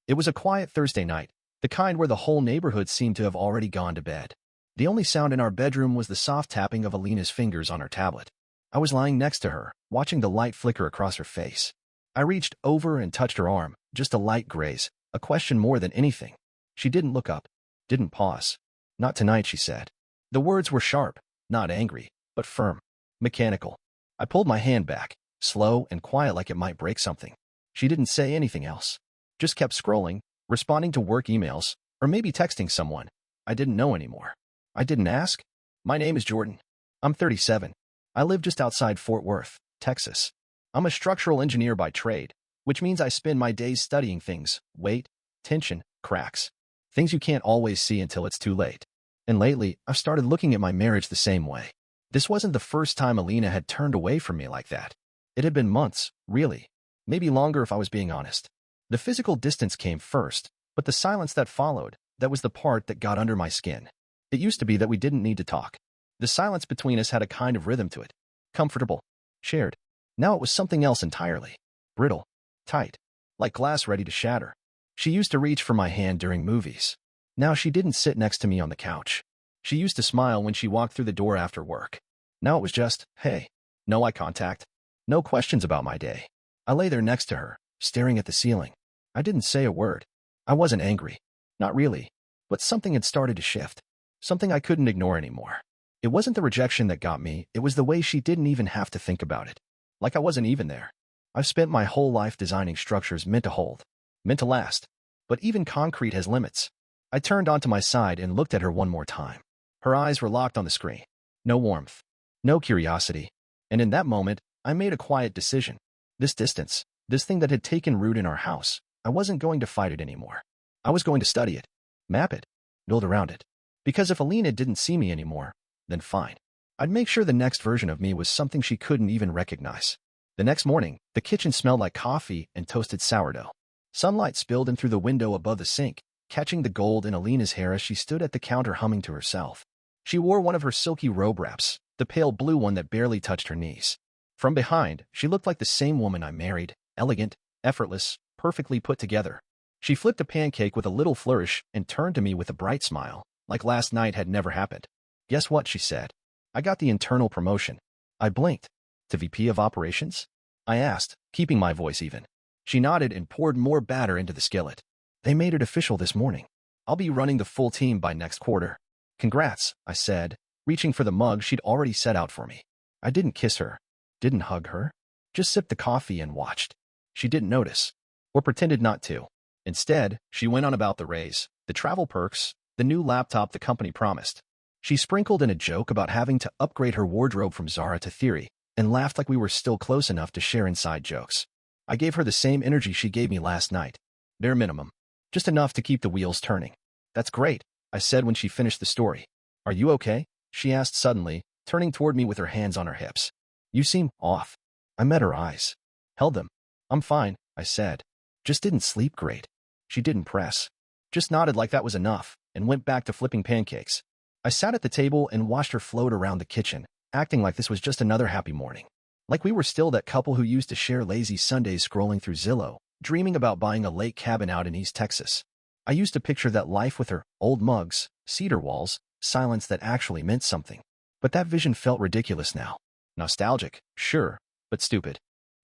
It was a quiet Thursday night, the kind where the whole neighborhood seemed to have already gone to bed. The only sound in our bedroom was the soft tapping of Alina's fingers on her tablet. I was lying next to her, watching the light flicker across her face. I reached over and touched her arm, just a light graze, a question more than anything. She didn't look up, didn't pause. "Not tonight," she said. The words were sharp, not angry, but firm, mechanical. I pulled my hand back, slow and quiet like it might break something. She didn't say anything else. Just kept scrolling, responding to work emails, or maybe texting someone. I didn't know anymore. I didn't ask. "My name is Jordan. I'm 37. I live just outside Fort Worth, Texas. I'm a structural engineer by trade, which means I spend my days studying things, weight, tension, cracks. Things you can't always see until it's too late. And lately, I've started looking at my marriage the same way." This wasn't the first time Alina had turned away from me like that. It had been months, really. Maybe longer if I was being honest. The physical distance came first, but the silence that followed, that was the part that got under my skin. It used to be that we didn't need to talk. The silence between us had a kind of rhythm to it. Comfortable. Shared. Now it was something else entirely. Brittle. Tight. Like glass ready to shatter. She used to reach for my hand during movies. Now she didn't sit next to me on the couch. She used to smile when she walked through the door after work. Now it was just, hey. No eye contact. No questions about my day. I lay there next to her, staring at the ceiling. I didn't say a word. I wasn't angry. Not really. But something had started to shift. Something I couldn't ignore anymore. It wasn't the rejection that got me, it was the way she didn't even have to think about it. Like I wasn't even there. I've spent my whole life designing structures meant to hold, meant to last. But even concrete has limits. I turned onto my side and looked at her one more time. Her eyes were locked on the screen. No warmth. No curiosity. And in that moment, I made a quiet decision. This distance, this thing that had taken root in our house, I wasn't going to fight it anymore. I was going to study it, map it, build around it. Because if Alina didn't see me anymore, then fine. I'd make sure the next version of me was something she couldn't even recognize. The next morning, the kitchen smelled like coffee and toasted sourdough. Sunlight spilled in through the window above the sink, catching the gold in Alina's hair as she stood at the counter humming to herself. She wore one of her silky robe wraps, the pale blue one that barely touched her knees. From behind, she looked like the same woman I married, elegant, effortless, perfectly put together. She flipped a pancake with a little flourish and turned to me with a bright smile, like last night had never happened. "Guess what?" she said. "I got the internal promotion." I blinked. "To VP of Operations?" I asked, keeping my voice even. She nodded and poured more batter into the skillet. "They made it official this morning. I'll be running the full team by next quarter." "Congrats," I said, reaching for the mug she'd already set out for me. I didn't kiss her, didn't hug her, just sipped the coffee and watched. She didn't notice, or pretended not to. Instead, she went on about the raise, the travel perks, the new laptop the company promised. She sprinkled in a joke about having to upgrade her wardrobe from Zara to Theory, and laughed like we were still close enough to share inside jokes. I gave her the same energy she gave me last night. Bare minimum. Just enough to keep the wheels turning. "That's great," I said when she finished the story. "Are you okay?" she asked suddenly, turning toward me with her hands on her hips. "You seem off." I met her eyes. Held them. "I'm fine," I said. "Just didn't sleep great." She didn't press. Just nodded like that was enough, and went back to flipping pancakes. I sat at the table and watched her float around the kitchen, acting like this was just another happy morning. Like we were still that couple who used to share lazy Sundays scrolling through Zillow, dreaming about buying a lake cabin out in East Texas. I used to picture that life with her, old mugs, cedar walls, silence that actually meant something. But that vision felt ridiculous now. Nostalgic, sure, but stupid.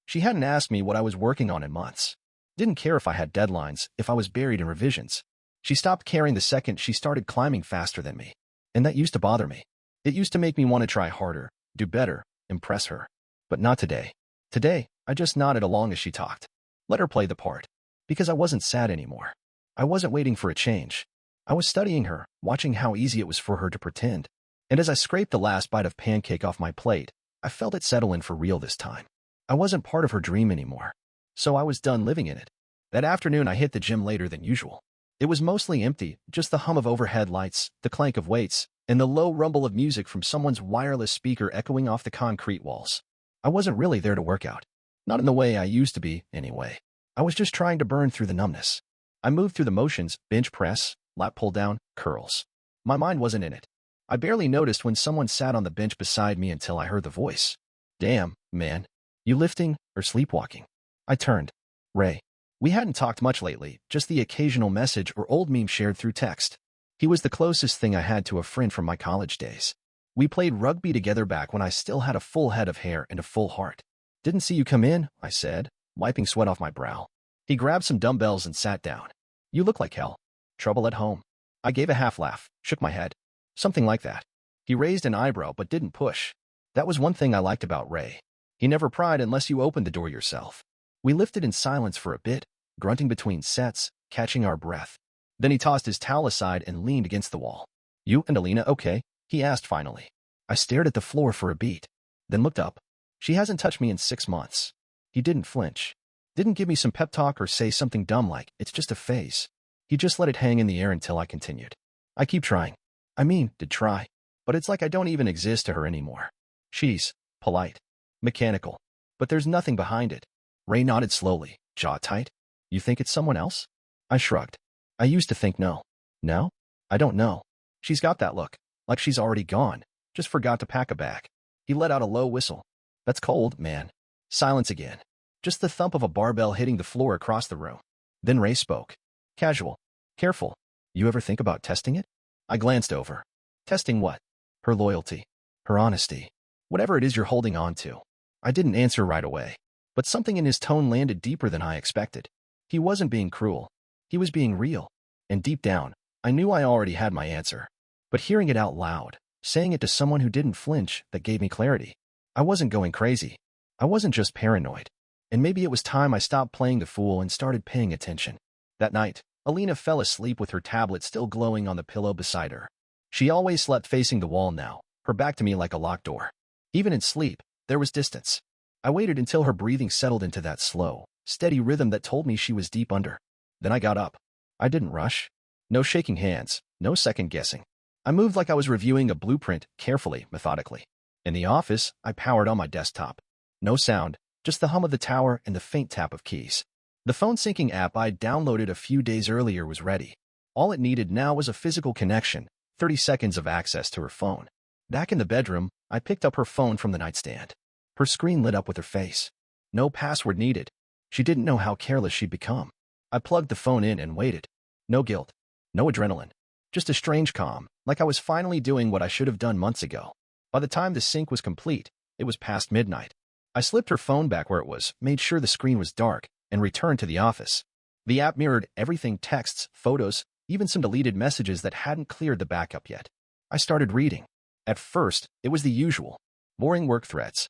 She hadn't asked me what I was working on in months. Didn't care if I had deadlines, if I was buried in revisions. She stopped caring the second she started climbing faster than me. And that used to bother me. It used to make me want to try harder, do better, impress her. But not today. Today, I just nodded along as she talked. Let her play the part. Because I wasn't sad anymore. I wasn't waiting for a change. I was studying her, watching how easy it was for her to pretend. And as I scraped the last bite of pancake off my plate, I felt it settle in for real this time. I wasn't part of her dream anymore. So I was done living in it. That afternoon I hit the gym later than usual. It was mostly empty, just the hum of overhead lights, the clank of weights, and the low rumble of music from someone's wireless speaker echoing off the concrete walls. I wasn't really there to work out. Not in the way I used to be, anyway. I was just trying to burn through the numbness. I moved through the motions, bench press, lat pull down, curls. My mind wasn't in it. I barely noticed when someone sat on the bench beside me until I heard the voice. "Damn, man. You lifting or sleepwalking?" I turned. "Ray, We hadn't talked much lately, just the occasional message or old meme shared through text. He was the closest thing I had to a friend from my college days. We played rugby together back when I still had a full head of hair and a full heart. "Didn't see you come in," I said, wiping sweat off my brow. He grabbed some dumbbells and sat down. "You look like hell. Trouble at home?" I gave a half laugh, shook my head. "Something like that." He raised an eyebrow but didn't push. That was one thing I liked about Ray. He never pried unless you opened the door yourself. We lifted in silence for a bit, grunting between sets, catching our breath. Then he tossed his towel aside and leaned against the wall. "You and Alina okay?" he asked finally. I stared at the floor for a beat, then looked up. "She hasn't touched me in 6 months. He didn't flinch. Didn't give me some pep talk or say something dumb like, "It's just a phase." He just let it hang in the air until I continued. "I keep trying. I mean, did try. But it's like I don't even exist to her anymore. She's polite, mechanical, but there's nothing behind it." Ray nodded slowly, jaw tight. "You think it's someone else?" I shrugged. "I used to think no. Now? I don't know. She's got that look, like she's already gone, just forgot to pack a bag." He let out a low whistle. "That's cold, man." Silence again. Just the thump of a barbell hitting the floor across the room. Then Ray spoke. Casual. Careful. "You ever think about testing it?" I glanced over. "Testing what?" "Her loyalty. Her honesty. Whatever it is you're holding on to." I didn't answer right away, but something in his tone landed deeper than I expected. He wasn't being cruel. He was being real. And deep down, I knew I already had my answer. But hearing it out loud, saying it to someone who didn't flinch, that gave me clarity. I wasn't going crazy. I wasn't just paranoid. And maybe it was time I stopped playing the fool and started paying attention. That night, Alina fell asleep with her tablet still glowing on the pillow beside her. She always slept facing the wall now, her back to me like a locked door. Even in sleep, there was distance. I waited until her breathing settled into that slow, steady rhythm that told me she was deep under. Then I got up. I didn't rush. No shaking hands, no second guessing. I moved like I was reviewing a blueprint, carefully, methodically. In the office, I powered on my desktop. No sound, just the hum of the tower and the faint tap of keys. The phone syncing app I'd downloaded a few days earlier was ready. All it needed now was a physical connection, 30 seconds of access to her phone. Back in the bedroom, I picked up her phone from the nightstand. Her screen lit up with her face. No password needed. She didn't know how careless she'd become. I plugged the phone in and waited. No guilt. No adrenaline. Just a strange calm, like I was finally doing what I should have done months ago. By the time the sync was complete, it was past midnight. I slipped her phone back where it was, made sure the screen was dark, and returned to the office. The app mirrored everything: texts, photos, even some deleted messages that hadn't cleared the backup yet. I started reading. At first, it was the usual. Boring work threads.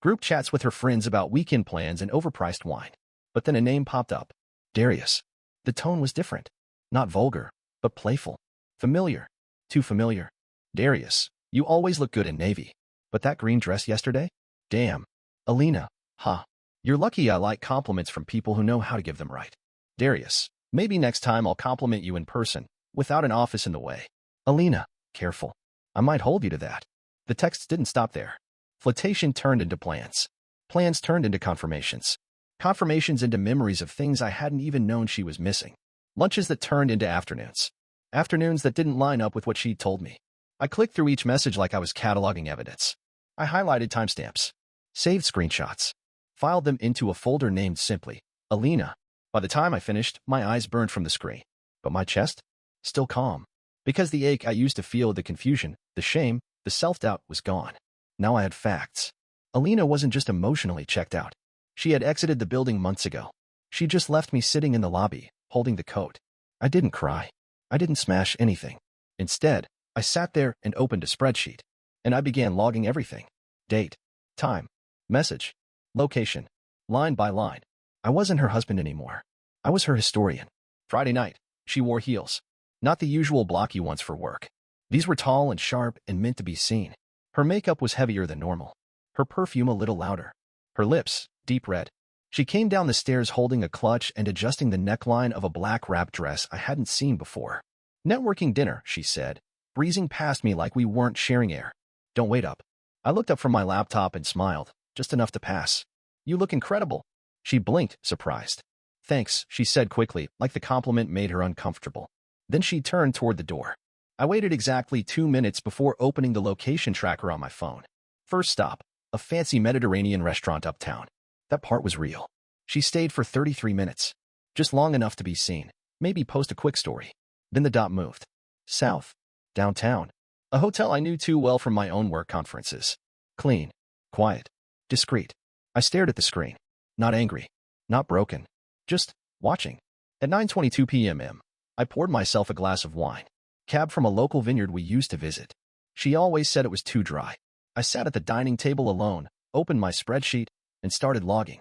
Group chats with her friends about weekend plans and overpriced wine. But then a name popped up. Darius. The tone was different. Not vulgar, but playful. Familiar. Too familiar. "Darius, you always look good in navy. But that green dress yesterday? Damn. Alina. Ha. You're lucky I like compliments from people who know how to give them right. Darius, maybe next time I'll compliment you in person, without an office in the way. Alina. Careful. I might hold you to that." The texts didn't stop there. Flirtation turned into plans. Plans turned into confirmations. Confirmations into memories of things I hadn't even known she was missing. Lunches that turned into afternoons. Afternoons that didn't line up with what she'd told me. I clicked through each message like I was cataloging evidence. I highlighted timestamps. Saved screenshots. Filed them into a folder named simply Alina. By the time I finished, my eyes burned from the screen. But my chest? Still calm. Because the ache I used to feel, the confusion, the shame, the self-doubt was gone. Now I had facts. Alina wasn't just emotionally checked out. She had exited the building months ago. She just left me sitting in the lobby, holding the coat. I didn't cry. I didn't smash anything. Instead, I sat there and opened a spreadsheet. And I began logging everything. Date. Time. Message. Location. Line by line. I wasn't her husband anymore. I was her historian. Friday night. She wore heels. Not the usual blocky ones for work. These were tall and sharp and meant to be seen. Her makeup was heavier than normal. Her perfume a little louder. Her lips, deep red. She came down the stairs holding a clutch and adjusting the neckline of a black wrap dress I hadn't seen before. "Networking dinner," she said, breezing past me like we weren't sharing air. "Don't wait up." I looked up from my laptop and smiled, just enough to pass. "You look incredible." She blinked, surprised. "Thanks," she said quickly, like the compliment made her uncomfortable. Then she turned toward the door. I waited exactly 2 minutes before opening the location tracker on my phone. First stop, a fancy Mediterranean restaurant uptown. That part was real. She stayed for 33 minutes. Just long enough to be seen. Maybe post a quick story. Then the dot moved. South. Downtown. A hotel I knew too well from my own work conferences. Clean. Quiet. Discreet. I stared at the screen. Not angry. Not broken. Just watching. At 9:22 p.m., I poured myself a glass of wine. Cab from a local vineyard we used to visit. She always said it was too dry. I sat at the dining table alone, opened my spreadsheet, and started logging.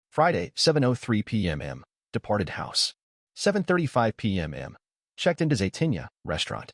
Friday, 7:03 p.m. Departed house. 7:35 p.m. Checked into Zaytinya restaurant.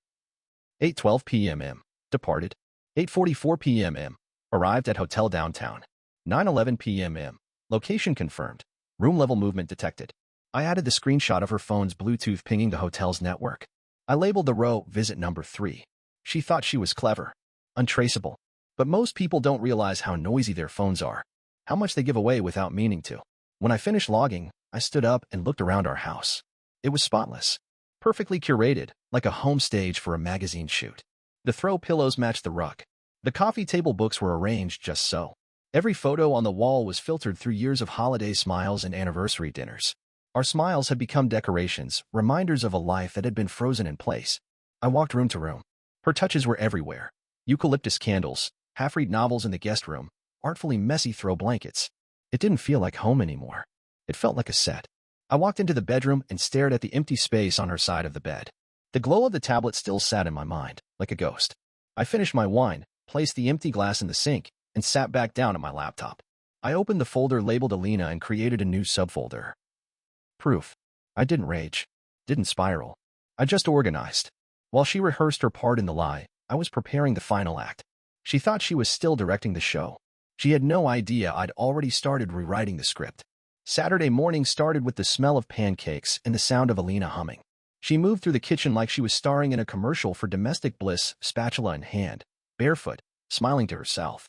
8:12 p.m. Departed. 8:44 p.m. Arrived at hotel downtown. 9:11 p.m. Location confirmed. Room level movement detected. I added the screenshot of her phone's Bluetooth pinging the hotel's network. I labeled the row visit number 3. She thought she was clever. Untraceable. But most people don't realize how noisy their phones are. How much they give away without meaning to. When I finished logging, I stood up and looked around our house. It was spotless. Perfectly curated, like a home stage for a magazine shoot. The throw pillows matched the rug. The coffee table books were arranged just so. Every photo on the wall was filtered through years of holiday smiles and anniversary dinners. Our smiles had become decorations, reminders of a life that had been frozen in place. I walked room to room. Her touches were everywhere. Eucalyptus candles, half-read novels in the guest room, artfully messy throw blankets. It didn't feel like home anymore. It felt like a set. I walked into the bedroom and stared at the empty space on her side of the bed. The glow of the tablet still sat in my mind, like a ghost. I finished my wine, placed the empty glass in the sink, and sat back down at my laptop. I opened the folder labeled Alina and created a new subfolder. Proof. I didn't rage. Didn't spiral. I just organized. While she rehearsed her part in the lie, I was preparing the final act. She thought she was still directing the show. She had no idea I'd already started rewriting the script. Saturday morning started with the smell of pancakes and the sound of Alina humming. She moved through the kitchen like she was starring in a commercial for Domestic Bliss, spatula in hand, barefoot, smiling to herself.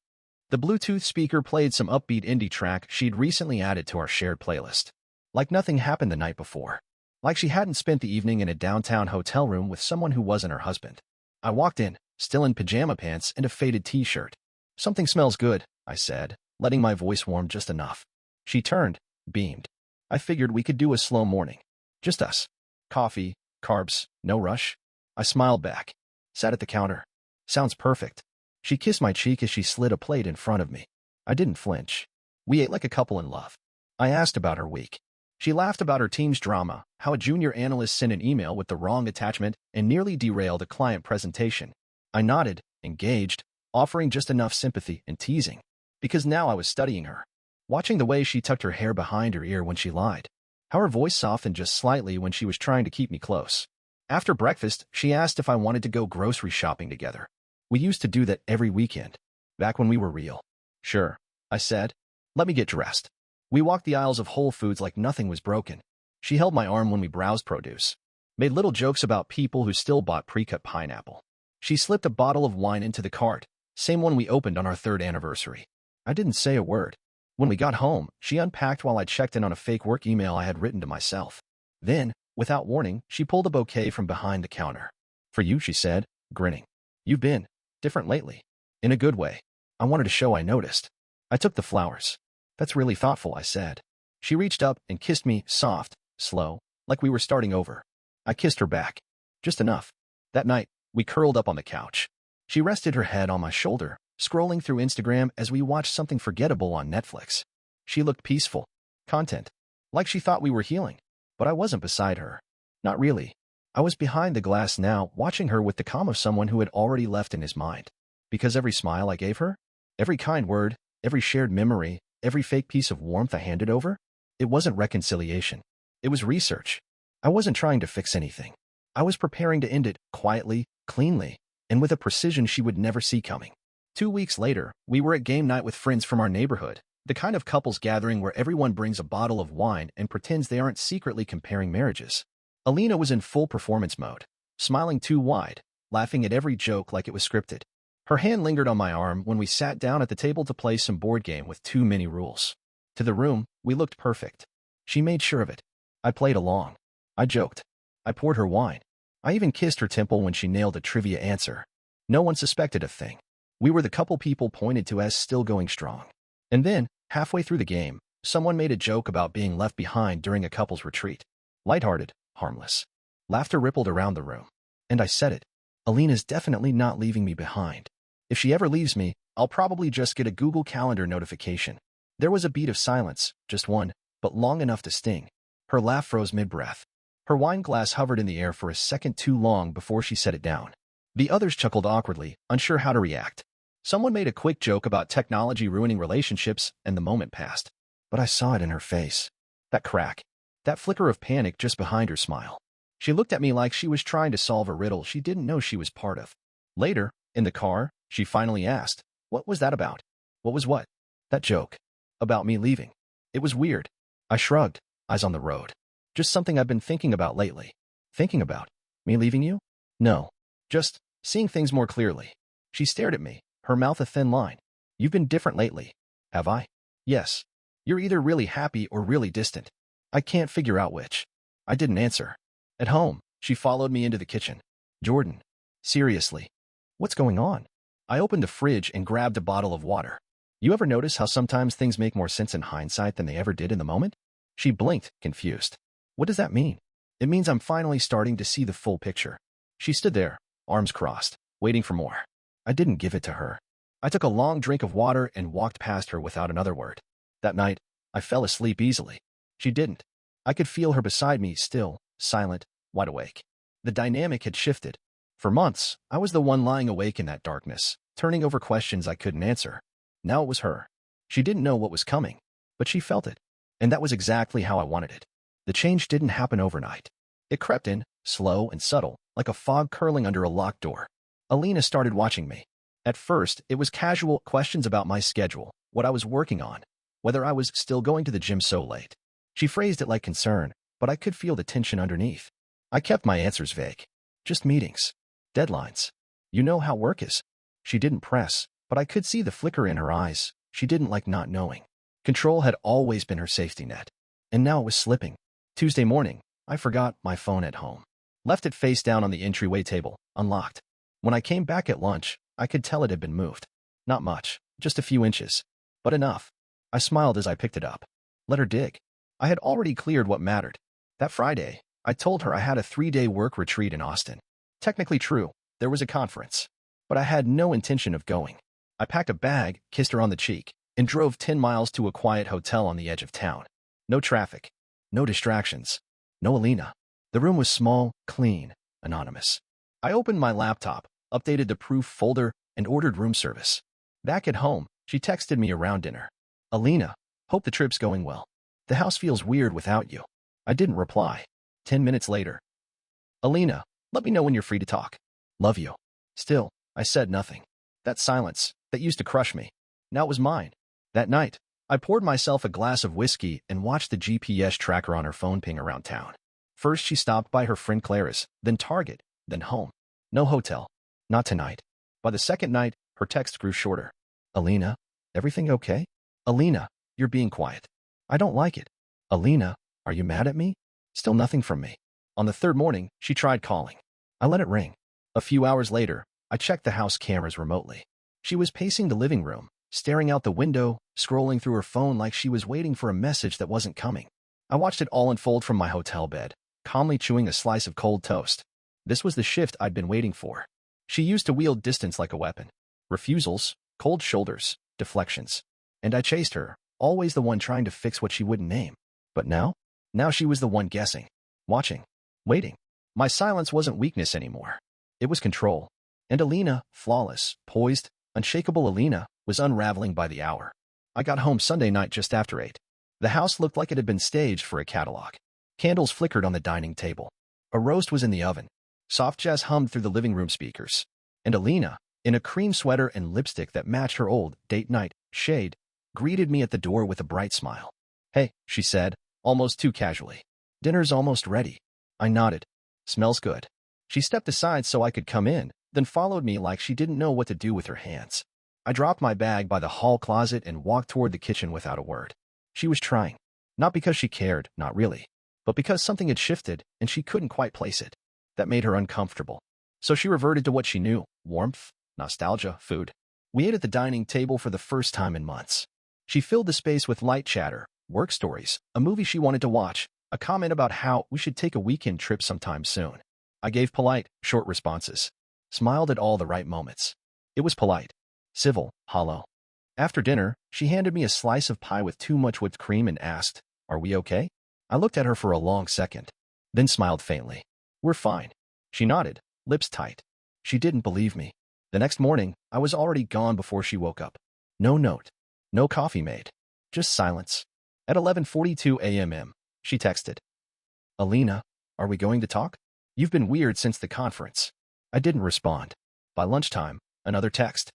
The Bluetooth speaker played some upbeat indie track she'd recently added to our shared playlist. Like nothing happened the night before. Like she hadn't spent the evening in a downtown hotel room with someone who wasn't her husband. I walked in, still in pajama pants and a faded t-shirt. Something smells good, I said, letting my voice warm just enough. She turned, beamed. I figured we could do a slow morning. Just us. Coffee, carbs, no rush. I smiled back. Sat at the counter. Sounds perfect. She kissed my cheek as she slid a plate in front of me. I didn't flinch. We ate like a couple in love. I asked about her week. She laughed about her team's drama, how a junior analyst sent an email with the wrong attachment and nearly derailed a client presentation. I nodded, engaged, offering just enough sympathy and teasing. Because now I was studying her. Watching the way she tucked her hair behind her ear when she lied. How her voice softened just slightly when she was trying to keep me close. After breakfast, she asked if I wanted to go grocery shopping together. We used to do that every weekend. Back when we were real. Sure, I said. Let me get dressed. We walked the aisles of Whole Foods like nothing was broken. She held my arm when we browsed produce. Made little jokes about people who still bought pre-cut pineapple. She slipped a bottle of wine into the cart, same one we opened on our 3rd anniversary. I didn't say a word. When we got home, she unpacked while I checked in on a fake work email I had written to myself. Then, without warning, she pulled a bouquet from behind the counter. For you, she said, grinning. You've been different lately. In a good way. I wanted to show I noticed. I took the flowers. That's really thoughtful, I said. She reached up and kissed me, soft, slow, like we were starting over. I kissed her back. Just enough. That night, we curled up on the couch. She rested her head on my shoulder, scrolling through Instagram as we watched something forgettable on Netflix. She looked peaceful. Content. Like she thought we were healing. But I wasn't beside her. Not really. I was behind the glass now, watching her with the calm of someone who had already left in his mind. Because every smile I gave her, every kind word, every shared memory, every fake piece of warmth I handed over, it wasn't reconciliation. It was research. I wasn't trying to fix anything. I was preparing to end it quietly, cleanly, and with a precision she would never see coming. 2 weeks later, we were at game night with friends from our neighborhood, the kind of couples gathering where everyone brings a bottle of wine and pretends they aren't secretly comparing marriages. Alina was in full performance mode, smiling too wide, laughing at every joke like it was scripted. Her hand lingered on my arm when we sat down at the table to play some board game with too many rules. To the room, we looked perfect. She made sure of it. I played along. I joked. I poured her wine. I even kissed her temple when she nailed a trivia answer. No one suspected a thing. We were the couple people pointed to as still going strong. And then, halfway through the game, Someone made a joke about being left behind during a couple's retreat. Lighthearted, harmless. Laughter rippled around the room. And I said it. Alina's definitely not leaving me behind. If she ever leaves me, I'll probably just get a Google Calendar notification. There was a beat of silence, just one, but long enough to sting. Her laugh froze mid-breath. Her wine glass hovered in the air for a second too long before she set it down. The others chuckled awkwardly, unsure how to react. Someone made a quick joke about technology ruining relationships, and the moment passed. But I saw it in her face. That crack. That flicker of panic just behind her smile. She looked at me like she was trying to solve a riddle she didn't know she was part of. Later, in the car, she finally asked, "What was that about?" "What was what?" "That joke. About me leaving." It was weird. I shrugged, eyes on the road. "Just something I've been thinking about lately." "Thinking about? Me leaving you?" "No. Just seeing things more clearly." She stared at me, her mouth a thin line. "You've been different lately." "Have I?" "Yes. You're either really happy or really distant. I can't figure out which." I didn't answer. At home, she followed me into the kitchen. "Jordan, seriously, what's going on?" I opened the fridge and grabbed a bottle of water. "You ever notice how sometimes things make more sense in hindsight than they ever did in the moment?" She blinked, confused. "What does that mean?" "It means I'm finally starting to see the full picture." She stood there, arms crossed, waiting for more. I didn't give it to her. I took a long drink of water and walked past her without another word. That night, I fell asleep easily. She didn't. I could feel her beside me, still, silent, wide awake. The dynamic had shifted. For months, I was the one lying awake in that darkness, turning over questions I couldn't answer. Now it was her. She didn't know what was coming, but she felt it. And that was exactly how I wanted it. The change didn't happen overnight. It crept in, slow and subtle, like a fog curling under a locked door. Alina started watching me. At first, it was casual questions about my schedule, what I was working on, whether I was still going to the gym so late. She phrased it like concern, but I could feel the tension underneath. I kept my answers vague. Just meetings. Deadlines. You know how work is. She didn't press, but I could see the flicker in her eyes. She didn't like not knowing. Control had always been her safety net. And now it was slipping. Tuesday morning, I forgot my phone at home. Left it face down on the entryway table, unlocked. When I came back at lunch, I could tell it had been moved. Not much, just a few inches. But enough. I smiled as I picked it up. Let her dig. I had already cleared what mattered. That Friday, I told her I had a 3-day work retreat in Austin. Technically true, there was a conference. But I had no intention of going. I packed a bag, kissed her on the cheek, and drove 10 miles to a quiet hotel on the edge of town. No traffic. No distractions. No Alina. The room was small, clean, anonymous. I opened my laptop, updated the proof folder, and ordered room service. Back at home, she texted me around dinner. "Alina, hope the trip's going well. The house feels weird without you." I didn't reply. 10 minutes later. "Alina, let me know when you're free to talk. Love you." Still, I said nothing. That silence, that used to crush me, now it was mine. That night, I poured myself a glass of whiskey and watched the GPS tracker on her phone ping around town. First, she stopped by her friend Clara's, then Target, then home. No hotel. Not tonight. By the second night, her text grew shorter. "Alina, everything okay?" "Alina, you're being quiet. I don't like it." "Alina, are you mad at me?" Still nothing from me. On the third morning, she tried calling. I let it ring. A few hours later, I checked the house cameras remotely. She was pacing the living room, staring out the window, scrolling through her phone like she was waiting for a message that wasn't coming. I watched it all unfold from my hotel bed, calmly chewing a slice of cold toast. This was the shift I'd been waiting for. She used to wield distance like a weapon. Refusals, cold shoulders, deflections. And I chased her, always the one trying to fix what she wouldn't name. But now? Now she was the one guessing, watching, waiting. My silence wasn't weakness anymore. It was control. And Alina, flawless, poised, unshakable Alina, was unraveling by the hour. I got home Sunday night just after 8. The house looked like it had been staged for a catalog. Candles flickered on the dining table. A roast was in the oven. Soft jazz hummed through the living room speakers. And Alina, in a cream sweater and lipstick that matched her old date night shade, greeted me at the door with a bright smile. "Hey," she said, almost too casually. "Dinner's almost ready." I nodded. "Smells good." She stepped aside so I could come in, then followed me like she didn't know what to do with her hands. I dropped my bag by the hall closet and walked toward the kitchen without a word. She was trying. Not because she cared, not really, but because something had shifted and she couldn't quite place it. That made her uncomfortable. So she reverted to what she knew: warmth, nostalgia, food. We ate at the dining table for the first time in months. She filled the space with light chatter, work stories, a movie she wanted to watch, a comment about how we should take a weekend trip sometime soon. I gave polite, short responses. Smiled at all the right moments. It was polite, civil, hollow. After dinner, she handed me a slice of pie with too much whipped cream and asked, "Are we okay?" I looked at her for a long second, then smiled faintly. "We're fine." She nodded, lips tight. She didn't believe me. The next morning, I was already gone before she woke up. No note. No coffee made. Just silence. At 11:42 a.m., she texted, "Alina, are we going to talk? You've been weird since the conference." I didn't respond. By lunchtime, another text.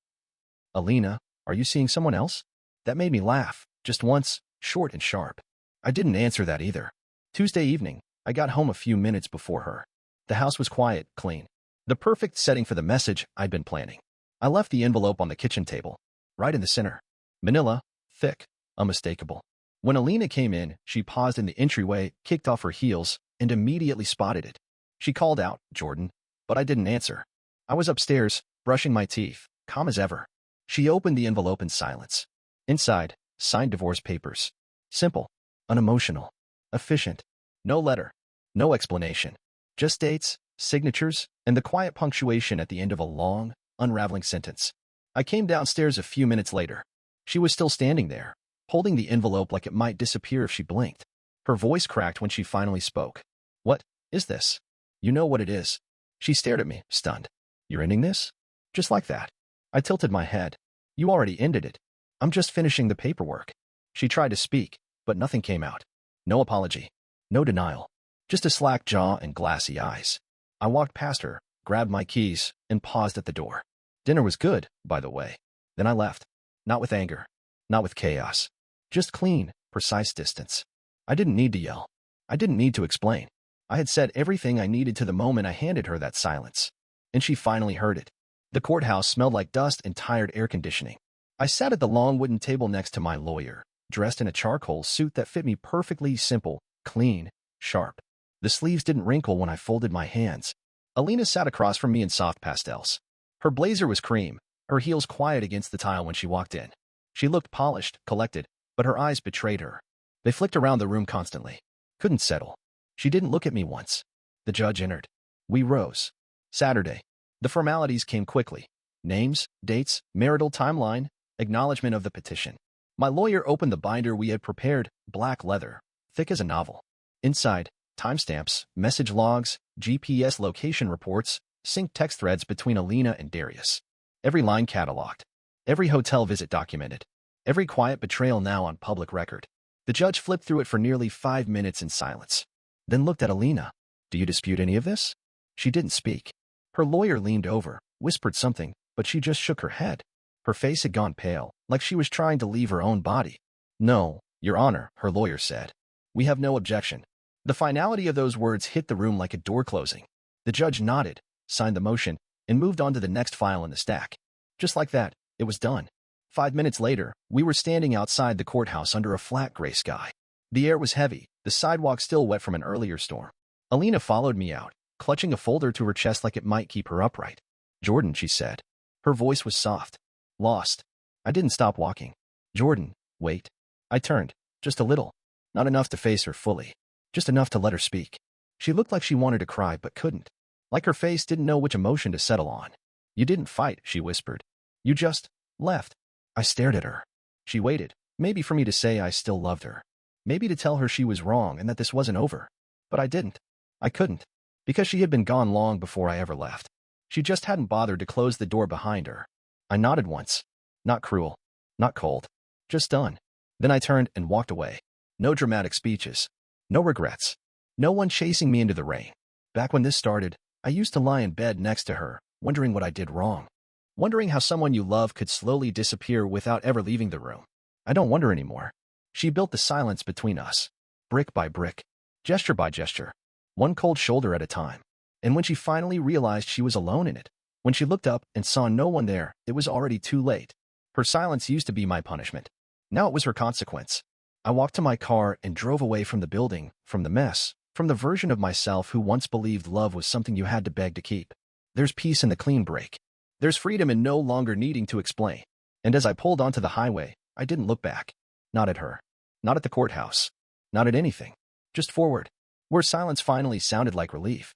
"Alina, are you seeing someone else?" That made me laugh, just once, short and sharp. I didn't answer that either. Tuesday evening, I got home a few minutes before her. The house was quiet, clean. The perfect setting for the message I'd been planning. I left the envelope on the kitchen table, right in the center. Manila, thick, unmistakable. When Alina came in, she paused in the entryway, kicked off her heels, and immediately spotted it. She called out, "Jordan," but I didn't answer. I was upstairs, brushing my teeth, calm as ever. She opened the envelope in silence. Inside, signed divorce papers. Simple, unemotional, efficient. No letter, no explanation. Just dates, signatures, and the quiet punctuation at the end of a long, unraveling sentence. I came downstairs a few minutes later. She was still standing there, holding the envelope like it might disappear if she blinked. Her voice cracked when she finally spoke. "What is this?" "You know what it is." She stared at me, stunned. "You're ending this?" Just like that. I tilted my head. "You already ended it. I'm just finishing the paperwork." She tried to speak, but nothing came out. No apology. No denial. Just a slack jaw and glassy eyes. I walked past her, grabbed my keys, and paused at the door. Dinner was good, by the way. Then I left. Not with anger. Not with chaos. Just clean, precise distance. I didn't need to yell. I didn't need to explain. I had said everything I needed to the moment I handed her that silence. And she finally heard it. The courthouse smelled like dust and tired air conditioning. I sat at the long wooden table next to my lawyer, dressed in a charcoal suit that fit me perfectly, simple, clean, sharp. The sleeves didn't wrinkle when I folded my hands. Alina sat across from me in soft pastels. Her blazer was cream, her heels quiet against the tile when she walked in. She looked polished, collected, but her eyes betrayed her. They flicked around the room constantly. Couldn't settle. She didn't look at me once. The judge entered. We rose. Saturday. The formalities came quickly. Names, dates, marital timeline, acknowledgement of the petition. My lawyer opened the binder we had prepared, black leather, thick as a novel. Inside, timestamps, message logs, GPS location reports, synced text threads between Alina and Darius. Every line cataloged. Every hotel visit documented. Every quiet betrayal now on public record. The judge flipped through it for nearly 5 minutes in silence. Then looked at Alina. "Do you dispute any of this?" She didn't speak. Her lawyer leaned over, whispered something, but she just shook her head. Her face had gone pale, like she was trying to leave her own body. "No, Your Honor," her lawyer said. "We have no objection." The finality of those words hit the room like a door closing. The judge nodded, signed the motion, and moved on to the next file in the stack. Just like that, it was done. 5 minutes later, we were standing outside the courthouse under a flat gray sky. The air was heavy, the sidewalk still wet from an earlier storm. Alina followed me out, clutching a folder to her chest like it might keep her upright. "Jordan," she said. Her voice was soft. Lost. I didn't stop walking. "Jordan, wait." I turned, just a little. Not enough to face her fully. Just enough to let her speak. She looked like she wanted to cry but couldn't. Like her face didn't know which emotion to settle on. "You didn't fight," she whispered. "You just left." I stared at her. She waited, maybe for me to say I still loved her. Maybe to tell her she was wrong and that this wasn't over. But I didn't. I couldn't. Because she had been gone long before I ever left. She just hadn't bothered to close the door behind her. I nodded once. Not cruel. Not cold. Just done. Then I turned and walked away. No dramatic speeches. No regrets. No one chasing me into the rain. Back when this started, I used to lie in bed next to her, wondering what I did wrong. Wondering how someone you love could slowly disappear without ever leaving the room. I don't wonder anymore. She built the silence between us. Brick by brick. Gesture by gesture. One cold shoulder at a time. And when she finally realized she was alone in it, when she looked up and saw no one there, it was already too late. Her silence used to be my punishment. Now it was her consequence. I walked to my car and drove away from the building, from the mess, from the version of myself who once believed love was something you had to beg to keep. There's peace in the clean break. There's freedom in no longer needing to explain. And as I pulled onto the highway, I didn't look back. Not at her. Not at the courthouse. Not at anything. Just forward. Where silence finally sounded like relief.